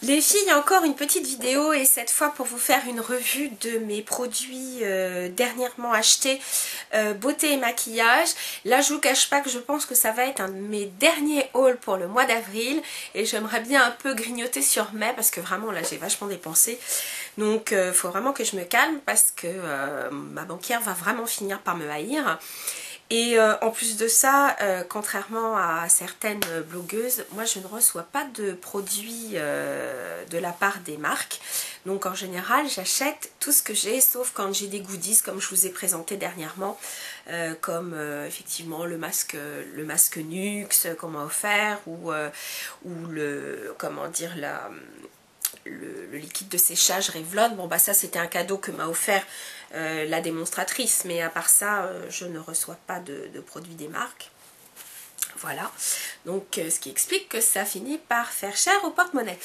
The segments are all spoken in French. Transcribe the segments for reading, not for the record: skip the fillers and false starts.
Les filles, encore une petite vidéo et cette fois pour vous faire une revue de mes produits dernièrement achetés beauté et maquillage. Là je vous cache pas que je pense que ça va être un de mes derniers hauls pour le mois d'avril et j'aimerais bien un peu grignoter sur mai parce que vraiment là j'ai vachement dépensé. Donc il faut vraiment que je me calme parce que ma banquière va vraiment finir par me haïr. Et en plus de ça, contrairement à certaines blogueuses, moi je ne reçois pas de produits de la part des marques. Donc en général, j'achète tout ce que j'ai, sauf quand j'ai des goodies comme je vous ai présenté dernièrement, comme effectivement le masque Nux qu'on m'a offert ou le, comment dire, le liquide de séchage Revlon. Bon bah ça c'était un cadeau que m'a offert la démonstratrice, mais à part ça je ne reçois pas de produits des marques. Voilà, donc ce qui explique que ça finit par faire cher au porte-monnaie.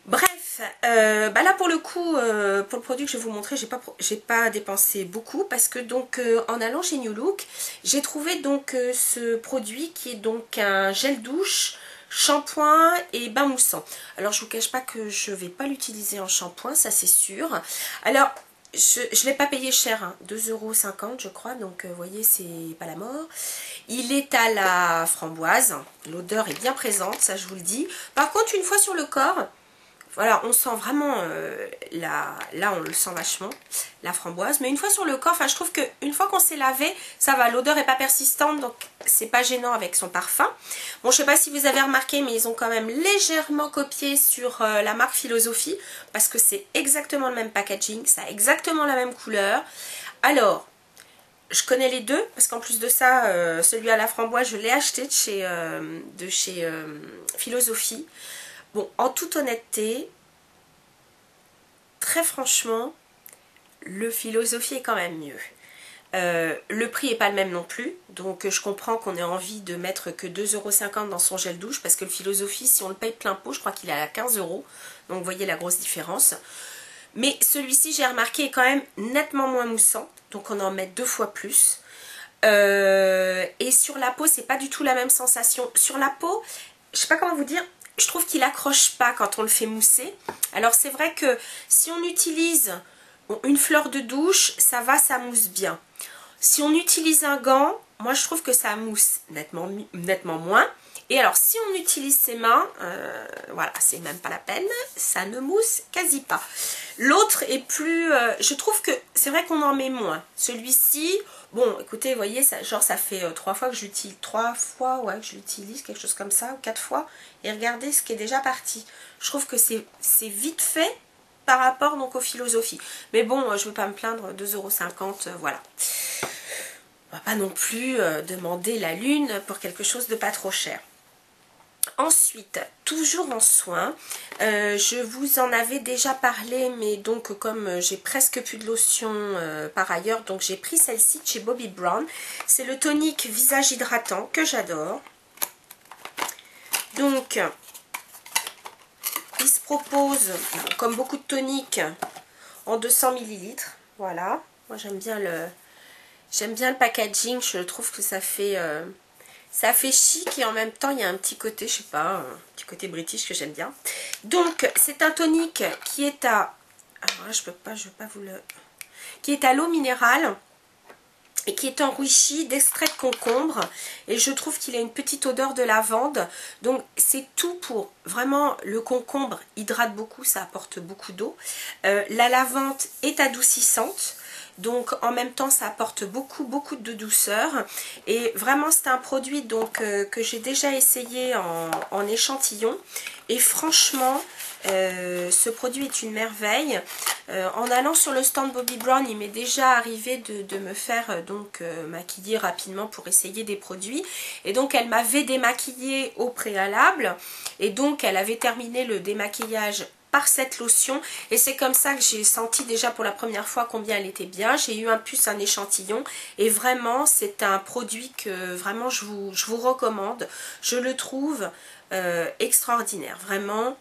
Bref, bah là pour le coup, pour le produit que je vais vous montrer, j'ai pas dépensé beaucoup parce que donc en allant chez New Look, j'ai trouvé donc ce produit qui est donc un gel douche, shampoing et bain moussant. Alors je vous cache pas que je vais pas l'utiliser en shampoing, ça c'est sûr. Alors je ne l'ai pas payé cher, hein, 2,50 € je crois, donc vous voyez c'est pas la mort. Il est à la framboise, l'odeur est bien présente, ça je vous le dis. Par contre une fois sur le corps, voilà, on sent vraiment, là on le sent vachement, la framboise. Mais une fois sur le corps, enfin je trouve qu'une fois qu'on s'est lavé, ça va, l'odeur n'est pas persistante, donc c'est pas gênant avec son parfum. Bon, je sais pas si vous avez remarqué, mais ils ont quand même légèrement copié sur la marque Philosophie, parce que c'est exactement le même packaging, ça a exactement la même couleur. Alors, je connais les deux, parce qu'en plus de ça, celui à la framboise, je l'ai acheté de chez Philosophie. Bon, en toute honnêteté, très franchement, le Philosophie est quand même mieux. Le prix n'est pas le même non plus, donc je comprends qu'on ait envie de mettre que 2,50 € dans son gel douche, parce que le Philosophie, si on le paye plein pot, je crois qu'il est à 15 €, donc vous voyez la grosse différence. Mais celui-ci, j'ai remarqué, est quand même nettement moins moussant, donc on en met 2 fois plus. Et sur la peau, c'est pas du tout la même sensation. Sur la peau, je sais pas comment vous dire, je trouve qu'il accroche pas quand on le fait mousser. Alors c'est vrai que si on utilise une fleur de douche, ça va, ça mousse bien. Si on utilise un gant, moi je trouve que ça mousse nettement moins. Et alors si on utilise ses mains, voilà, c'est même pas la peine, ça ne mousse quasi pas. L'autre est plus, je trouve que c'est vrai qu'on en met moins. Celui-ci, bon écoutez, vous voyez, ça, genre ça fait 3 fois que j'utilise, 3 fois ouais, que je l'utilise, quelque chose comme ça, ou 4 fois. Et regardez ce qui est déjà parti. Je trouve que c'est vite fait par rapport donc aux philosophies. Mais bon, je ne veux pas me plaindre, 2,50 €, voilà. On va pas non plus demander la lune pour quelque chose de pas trop cher. Ensuite, toujours en soins, je vous en avais déjà parlé, mais donc comme j'ai presque plus de lotion par ailleurs, donc j'ai pris celle-ci de chez Bobbi Brown. C'est le tonique visage hydratant que j'adore. Donc, il se propose, comme beaucoup de toniques, en 200 ml. Voilà, moi j'aime bien le packaging, je trouve que ça fait chic et en même temps il y a un petit côté, je sais pas, un petit côté british que j'aime bien. Donc c'est un tonique qui est à, alors là je veux pas vous le, qui est à l'eau minérale et qui est enrichi d'extrait de concombre, et je trouve qu'il a une petite odeur de lavande. Donc c'est tout pour vraiment, le concombre hydrate beaucoup, ça apporte beaucoup d'eau. La lavande est adoucissante. Donc en même temps ça apporte beaucoup de douceur, et vraiment c'est un produit donc que j'ai déjà essayé en échantillon, et franchement ce produit est une merveille. En allant sur le stand Bobbi Brown, il m'est déjà arrivé de me faire donc maquiller rapidement pour essayer des produits, et donc elle m'avait démaquillée au préalable, et donc elle avait terminé le démaquillage par cette lotion, et c'est comme ça que j'ai senti déjà pour la première fois combien elle était bien. J'ai eu un échantillon, et vraiment c'est un produit que vraiment je vous recommande. Je le trouve extraordinaire, vraiment.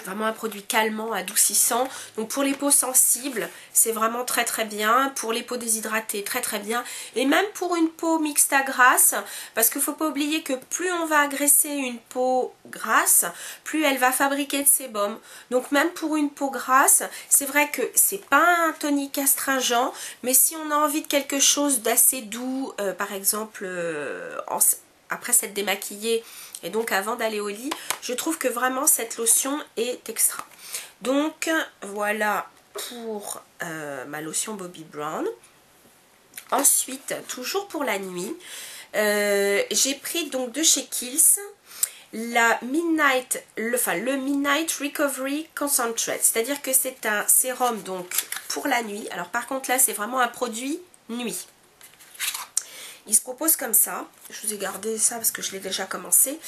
Vraiment un produit calmant, adoucissant. Donc pour les peaux sensibles, c'est vraiment très très bien. Pour les peaux déshydratées, très très bien. Et même pour une peau mixte à grasse, parce qu'il ne faut pas oublier que plus on va agresser une peau grasse, plus elle va fabriquer de sébum. Donc même pour une peau grasse, c'est vrai que c'est pas un tonique astringent, mais si on a envie de quelque chose d'assez doux, par exemple après s'être démaquillé, et donc avant d'aller au lit, je trouve que vraiment cette lotion est extra. Donc voilà pour ma lotion Bobbi Brown. Ensuite, toujours pour la nuit, j'ai pris donc de chez Kiehl's la le Midnight Recovery Concentrate. C'est-à-dire que c'est un sérum donc pour la nuit. Alors par contre là, c'est vraiment un produit nuit. Il se propose comme ça. Je vous ai gardé ça parce que je l'ai déjà commencé.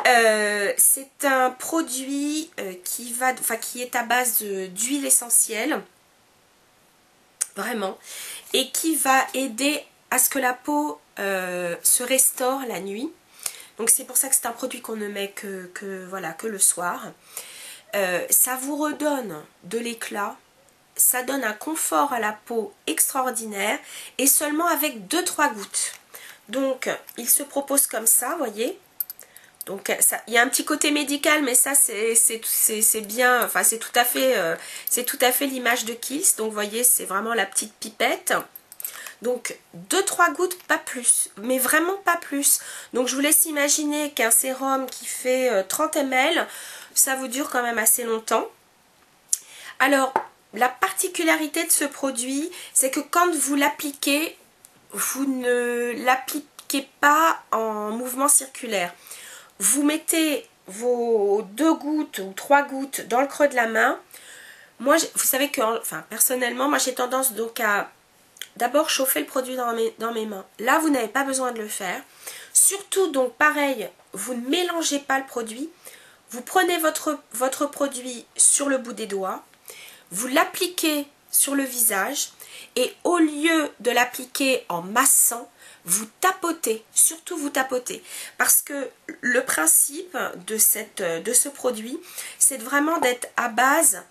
C'est un produit qui est à base d'huile essentielle. Vraiment. Et qui va aider à ce que la peau se restaure la nuit. Donc c'est pour ça que c'est un produit qu'on ne met que le soir. Ça vous redonne de l'éclat. Ça donne un confort à la peau extraordinaire et seulement avec 2-3 gouttes. Donc il se propose comme ça, vous voyez. Donc il y a un petit côté médical, mais ça c'est bien, enfin c'est tout à fait l'image de Kiehl's. Donc vous voyez, c'est vraiment la petite pipette. Donc 2-3 gouttes, pas plus, mais vraiment pas plus. Donc je vous laisse imaginer qu'un sérum qui fait 30 ml, ça vous dure quand même assez longtemps. Alors la particularité de ce produit, c'est que quand vous l'appliquez, vous ne l'appliquez pas en mouvement circulaire. Vous mettez vos 2 gouttes ou 3 gouttes dans le creux de la main. Moi, vous savez que, personnellement, moi j'ai tendance donc à d'abord chauffer le produit dans mes mains. Là, vous n'avez pas besoin de le faire. Surtout, donc pareil, vous ne mélangez pas le produit. Vous prenez votre produit sur le bout des doigts. Vous l'appliquez sur le visage et au lieu de l'appliquer en massant, vous tapotez, surtout vous tapotez. Parce que le principe de ce produit, c'est vraiment d'être à base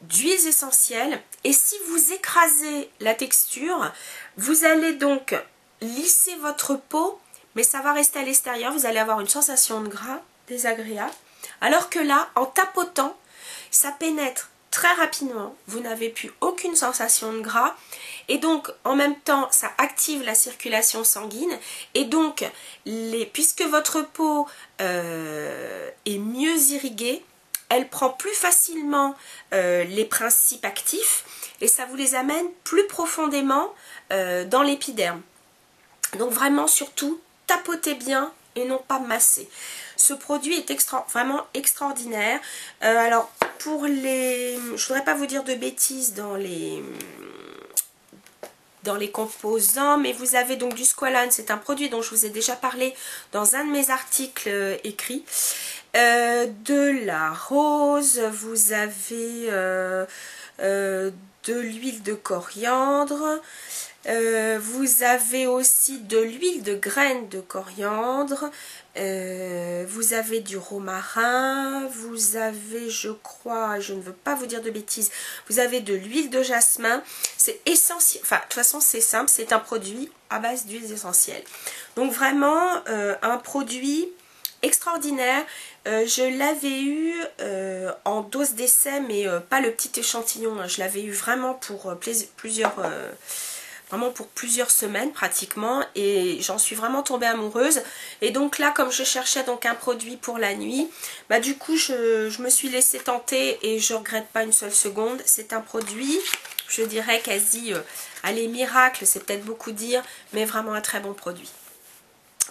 d'huiles essentielles. Et si vous écrasez la texture, vous allez donc lisser votre peau, mais ça va rester à l'extérieur. Vous allez avoir une sensation de gras désagréable. Alors que là, en tapotant, ça pénètre très rapidement, vous n'avez plus aucune sensation de gras et donc en même temps ça active la circulation sanguine et donc puisque votre peau est mieux irriguée, elle prend plus facilement les principes actifs et ça vous les amène plus profondément dans l'épiderme. Donc vraiment surtout tapotez bien et non pas masser. Ce produit est vraiment extraordinaire. Alors pour les... Je voudrais pas vous dire de bêtises dans les composants, mais vous avez donc du squalane, c'est un produit dont je vous ai déjà parlé dans un de mes articles écrits. De la rose, vous avez de l'huile de coriandre. Vous avez aussi de l'huile de graines de coriandre, vous avez du romarin, vous avez, je crois, je ne veux pas vous dire de bêtises, vous avez de l'huile de jasmin. C'est essentiel, enfin de toute façon c'est simple, c'est un produit à base d'huiles essentielles. Donc vraiment un produit extraordinaire. Je l'avais eu en dose d'essai, mais pas le petit échantillon, je l'avais eu vraiment pour plusieurs semaines pratiquement et j'en suis vraiment tombée amoureuse. Et donc là, comme je cherchais donc un produit pour la nuit, bah du coup je me suis laissée tenter et je regrette pas une seule seconde. C'est un produit, je dirais quasi, allez, miracle, c'est peut-être beaucoup dire, mais vraiment un très bon produit.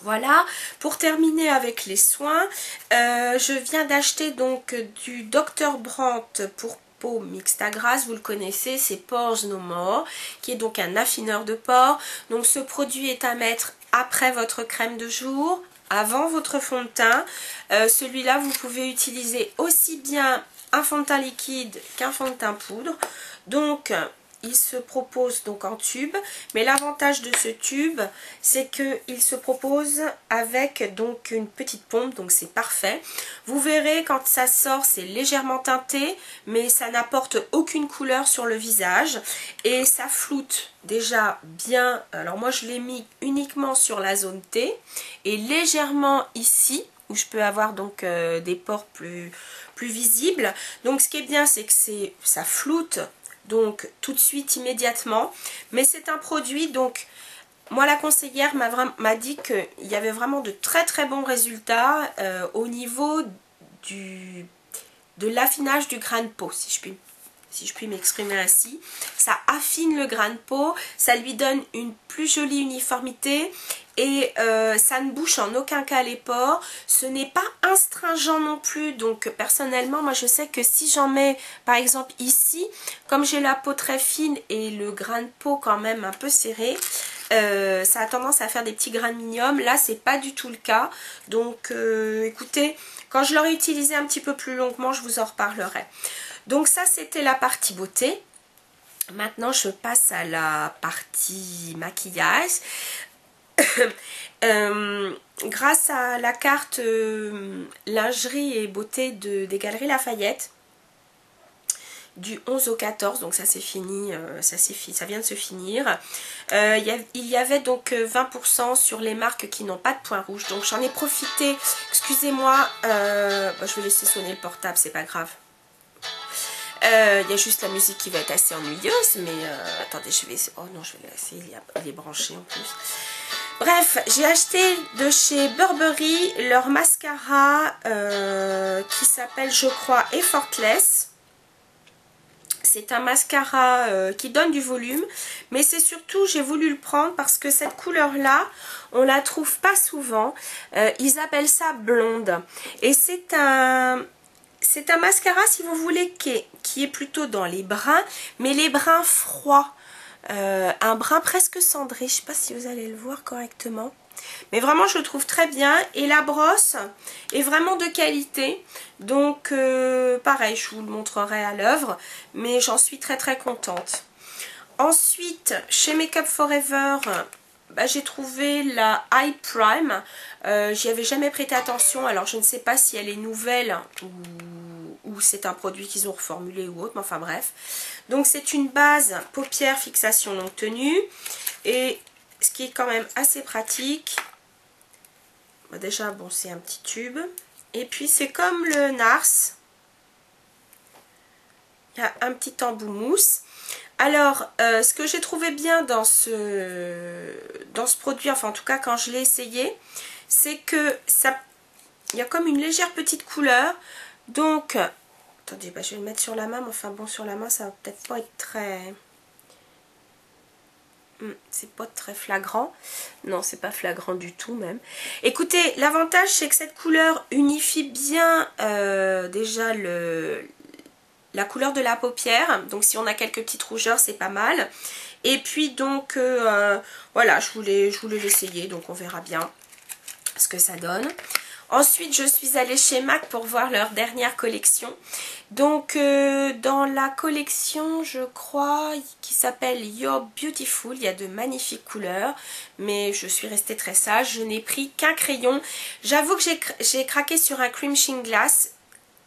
Voilà, pour terminer avec les soins, je viens d'acheter donc du Dr Brandt pour peau mixte à grasse, vous le connaissez, c'est Pores No More, qui est donc un affineur de pores. Donc ce produit est à mettre après votre crème de jour, avant votre fond de teint. Celui-là, vous pouvez utiliser aussi bien un fond de teint liquide qu'un fond de teint poudre. Donc il se propose donc en tube, mais l'avantage de ce tube, c'est qu'il se propose avec donc une petite pompe, donc c'est parfait. Vous verrez quand ça sort, c'est légèrement teinté, mais ça n'apporte aucune couleur sur le visage et ça floute déjà bien. Alors moi je l'ai mis uniquement sur la zone T et légèrement ici, où je peux avoir donc des pores plus visibles. Donc ce qui est bien, c'est que ça floute donc tout de suite, immédiatement. Mais c'est un produit, donc moi la conseillère m'a dit qu'il y avait vraiment de très très bons résultats au niveau de l'affinage du grain de peau, si je puis m'exprimer ainsi. Ça affine le grain de peau, ça lui donne une plus jolie uniformité et ça ne bouche en aucun cas les pores. Ce n'est pas astringent non plus, donc personnellement moi je sais que si j'en mets par exemple ici, comme j'ai la peau très fine et le grain de peau quand même un peu serré, ça a tendance à faire des petits grains de minium. Là c'est pas du tout le cas, donc écoutez, quand je l'aurai utilisé un petit peu plus longuement, je vous en reparlerai. Donc ça c'était la partie beauté. Maintenant je passe à la partie maquillage. Grâce à la carte lingerie et beauté des Galeries Lafayette du 11 au 14, donc ça c'est fini, ça vient de se finir. Il y avait donc 20% sur les marques qui n'ont pas de points rouges, donc j'en ai profité. Excusez-moi, je vais laisser sonner le portable, c'est pas grave. Il y a juste la musique qui va être assez ennuyeuse, mais attendez, je vais essayer. Oh non, je vais laisser, il est branché en plus. Bref, j'ai acheté de chez Burberry leur mascara qui s'appelle, je crois, Effortless. C'est un mascara qui donne du volume, mais c'est surtout, j'ai voulu le prendre parce que cette couleur-là, on la trouve pas souvent. Ils appellent ça blonde. Et c'est un mascara, si vous voulez, qui est plutôt dans les bruns, mais les bruns froids. Un brun presque cendré, je ne sais pas si vous allez le voir correctement, mais vraiment je le trouve très bien et la brosse est vraiment de qualité, donc pareil, je vous le montrerai à l'œuvre, mais j'en suis très très contente. Ensuite, chez Make Up For Ever, j'ai trouvé la Eye Prime. J'y avais jamais prêté attention, alors je ne sais pas si elle est nouvelle ou c'est un produit qu'ils ont reformulé ou autre, mais enfin bref. Donc c'est une base paupières fixation longue tenue, et ce qui est quand même assez pratique, déjà bon, c'est un petit tube, et puis c'est comme le NARS, il y a un petit embout mousse. Alors ce que j'ai trouvé bien dans ce produit, enfin en tout cas quand je l'ai essayé, c'est que il y a comme une légère petite couleur. Donc, attendez, je vais le mettre sur la main, mais enfin bon, sur la main, ça va peut-être pas être très... c'est pas très flagrant. Non, c'est pas flagrant du tout même. Écoutez, l'avantage, c'est que cette couleur unifie bien déjà la couleur de la paupière. Donc, si on a quelques petites rougeurs, c'est pas mal. Et puis, donc, voilà, je voulais l'essayer, donc on verra bien ce que ça donne. Ensuite, je suis allée chez MAC pour voir leur dernière collection. Donc, dans la collection, je crois, qui s'appelle You're Beautiful, il y a de magnifiques couleurs. Mais je suis restée très sage, je n'ai pris qu'un crayon. J'avoue que j'ai craqué sur un Crimson Glass.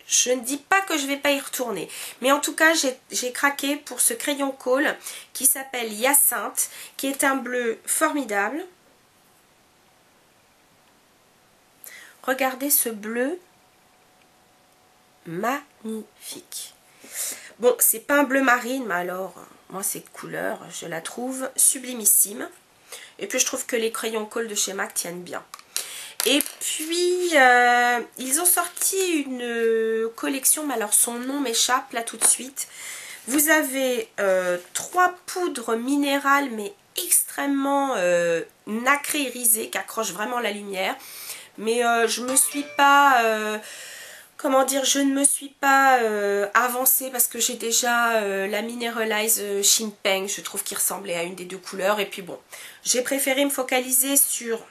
Je ne dis pas que je ne vais pas y retourner. Mais en tout cas, j'ai craqué pour ce crayon Kohl qui s'appelle Hyacinthe, qui est un bleu formidable. Regardez ce bleu magnifique. Bon, c'est pas un bleu marine, mais alors, moi cette couleur, je la trouve sublimissime. Et puis je trouve que les crayons Kohl de chez MAC tiennent bien. Et puis, ils ont sorti une collection, mais alors son nom m'échappe là tout de suite. Vous avez 3 poudres minérales, mais extrêmement nacrées, irisées, qui accrochent vraiment la lumière. Mais je me suis pas, comment dire, je ne me suis pas avancée parce que j'ai déjà la Mineralize Shin Peng, je trouve qu'il ressemblait à une des deux couleurs. Et puis bon, j'ai préféré me focaliser sur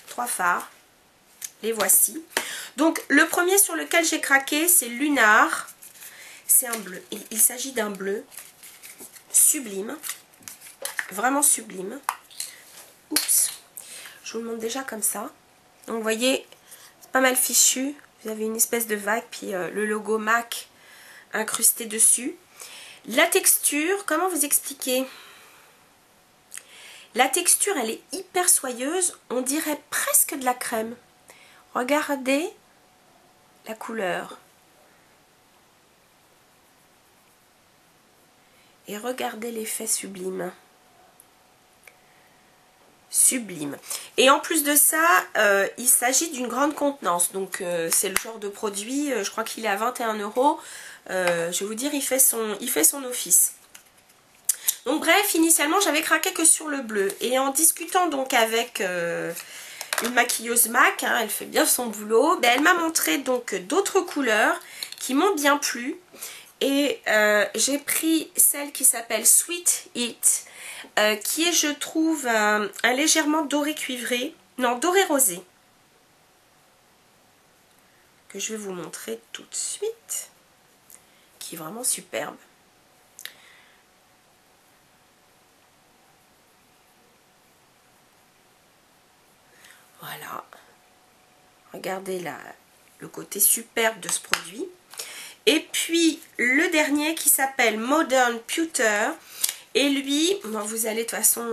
3 fards. Les voici. Donc le premier sur lequel j'ai craqué, c'est Lunar. C'est un bleu. Il s'agit d'un bleu. sublime. Vraiment sublime. Oups. Je vous le montre déjà comme ça. Donc vous voyez, c'est pas mal fichu. Vous avez une espèce de vague, puis le logo MAC incrusté dessus. La texture, comment vous expliquer? La texture, elle est hyper soyeuse. On dirait presque de la crème. Regardez la couleur. Et regardez l'effet sublime. Sublime. Et en plus de ça, il s'agit d'une grande contenance. Donc c'est le genre de produit, je crois qu'il est à 21 €. Je vais vous dire, il fait son office. Donc bref, initialement j'avais craqué que sur le bleu. Et en discutant donc avec une maquilleuse MAC, hein, elle fait bien son boulot, ben, elle m'a montré donc d'autres couleurs qui m'ont bien plu. Et j'ai pris celle qui s'appelle Sweet Heat, qui est, je trouve, un légèrement doré cuivré, non, doré rosé, que je vais vous montrer tout de suite, qui est vraiment superbe. Voilà, regardez le côté superbe de ce produit. Et puis le dernier qui s'appelle Modern Pewter. Et lui, bon, vous allez de toute façon,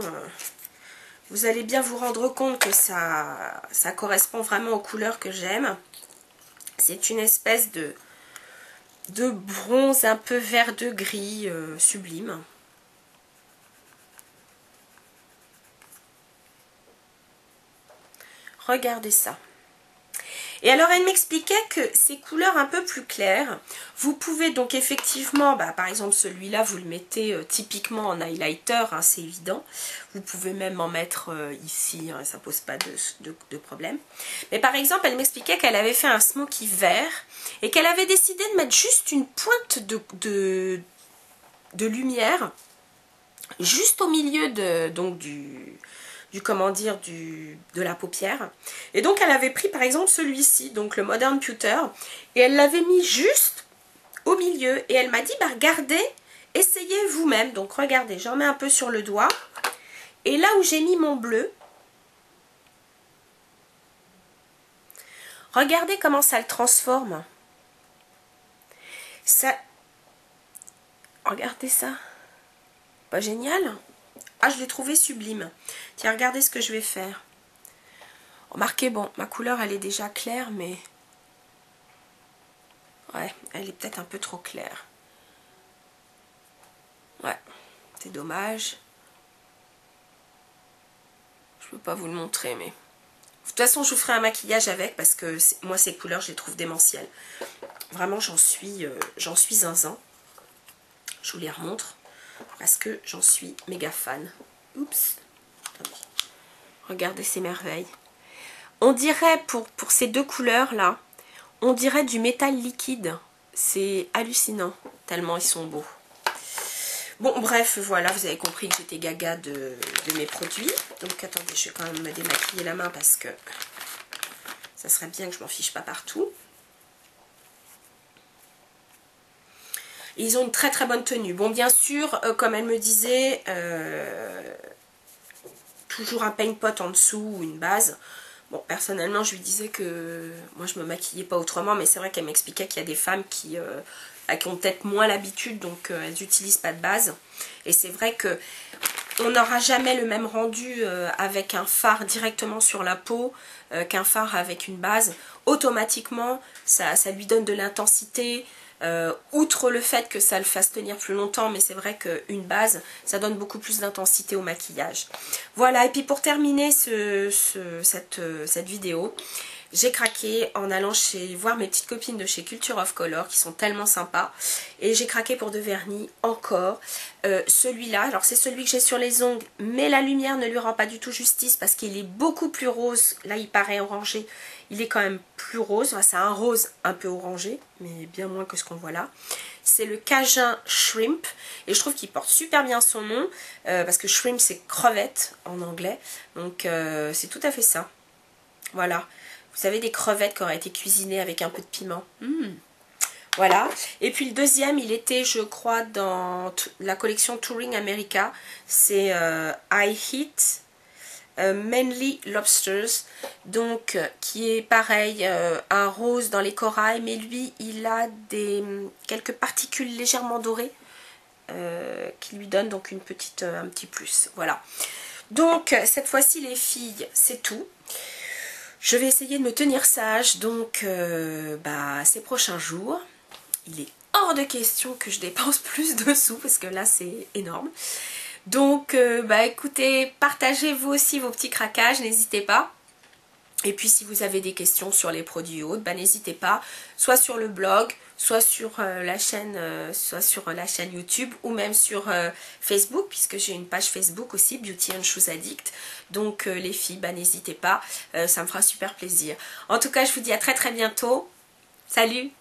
vous allez bien vous rendre compte que ça correspond vraiment aux couleurs que j'aime. C'est une espèce de bronze un peu vert de gris sublime. Regardez ça. Et alors elle m'expliquait que ces couleurs un peu plus claires, vous pouvez donc effectivement, par exemple celui-là vous le mettez typiquement en highlighter, hein, c'est évident. Vous pouvez même en mettre ici, hein, ça pose pas de problème. Mais par exemple elle m'expliquait qu'elle avait fait un smoky vert et qu'elle avait décidé de mettre juste une pointe de lumière juste au milieu de la paupière. Et donc elle avait pris par exemple celui-ci, donc le Modern Pewter, et elle l'avait mis juste au milieu. Et elle m'a dit, regardez, essayez vous-même. Donc regardez, j'en mets un peu sur le doigt. Et là où j'ai mis mon bleu, regardez comment ça le transforme. Ça, regardez ça. Pas génial? Ah, je l'ai trouvé sublime. Tiens, regardez ce que je vais faire. Remarquez, bon, ma couleur, elle est déjà claire, mais... ouais, elle est peut-être un peu trop claire. Ouais, c'est dommage. Je peux pas vous le montrer, mais... de toute façon, je vous ferai un maquillage avec, parce que moi, ces couleurs, je les trouve démentielles. Vraiment, j'en suis zinzin. Je vous les remontre, parce que j'en suis méga fan. Oups. Attendez. Regardez ces merveilles. On dirait, pour ces deux couleurs-là, on dirait du métal liquide. C'est hallucinant, tellement ils sont beaux. Bon, bref, voilà, vous avez compris que j'étais gaga de mes produits. Donc, attendez, je vais quand même me démaquiller la main parce que ça serait bien que je m'en fiche pas partout. Et ils ont une très très bonne tenue. Bon, bien sûr, comme elle me disait, toujours un paint pot en dessous ou une base. Bon, personnellement, je lui disais que moi, je me maquillais pas autrement, mais c'est vrai qu'elle m'expliquait qu'il y a des femmes qui ont peut-être moins l'habitude, donc elles n'utilisent pas de base. Et c'est vrai que on n'aura jamais le même rendu avec un fard directement sur la peau qu'un fard avec une base. Automatiquement, ça lui donne de l'intensité. Outre le fait que ça le fasse tenir plus longtemps, mais c'est vrai qu'une base, ça donne beaucoup plus d'intensité au maquillage. Voilà, et puis pour terminer cette vidéo, j'ai craqué en allant voir mes petites copines de chez Culture of Color qui sont tellement sympas. Et j'ai craqué pour de vernis encore. Celui-là, alors c'est celui que j'ai sur les ongles, mais la lumière ne lui rend pas du tout justice parce qu'il est beaucoup plus rose. Là, il paraît orangé. Il est quand même plus rose. Enfin, c'est un rose un peu orangé, mais bien moins que ce qu'on voit là. C'est le Cajun Shrimp. Et je trouve qu'il porte super bien son nom parce que shrimp, c'est crevette en anglais. Donc, c'est tout à fait ça. Voilà. Vous savez, des crevettes qui auraient été cuisinées avec un peu de piment. Voilà. Et puis le deuxième, il était, je crois, dans la collection Touring America. C'est I Eat Mainly Lobsters. Donc, qui est pareil, un rose dans les corails. Mais lui, il a quelques particules légèrement dorées. Qui lui donnent donc un petit plus. Voilà. Donc, cette fois-ci, les filles, c'est tout. Je vais essayer de me tenir sage, donc, ces prochains jours. Il est hors de question que je dépense plus de sous parce que là c'est énorme. Donc écoutez, partagez vous aussi vos petits craquages, n'hésitez pas. Et puis si vous avez des questions sur les produits autres, n'hésitez pas, soit sur le blog, soit sur la chaîne YouTube ou même sur Facebook, puisque j'ai une page Facebook aussi, Beauty and Shoes Addict. Donc les filles, n'hésitez pas, ça me fera super plaisir. En tout cas, je vous dis à très très bientôt. Salut!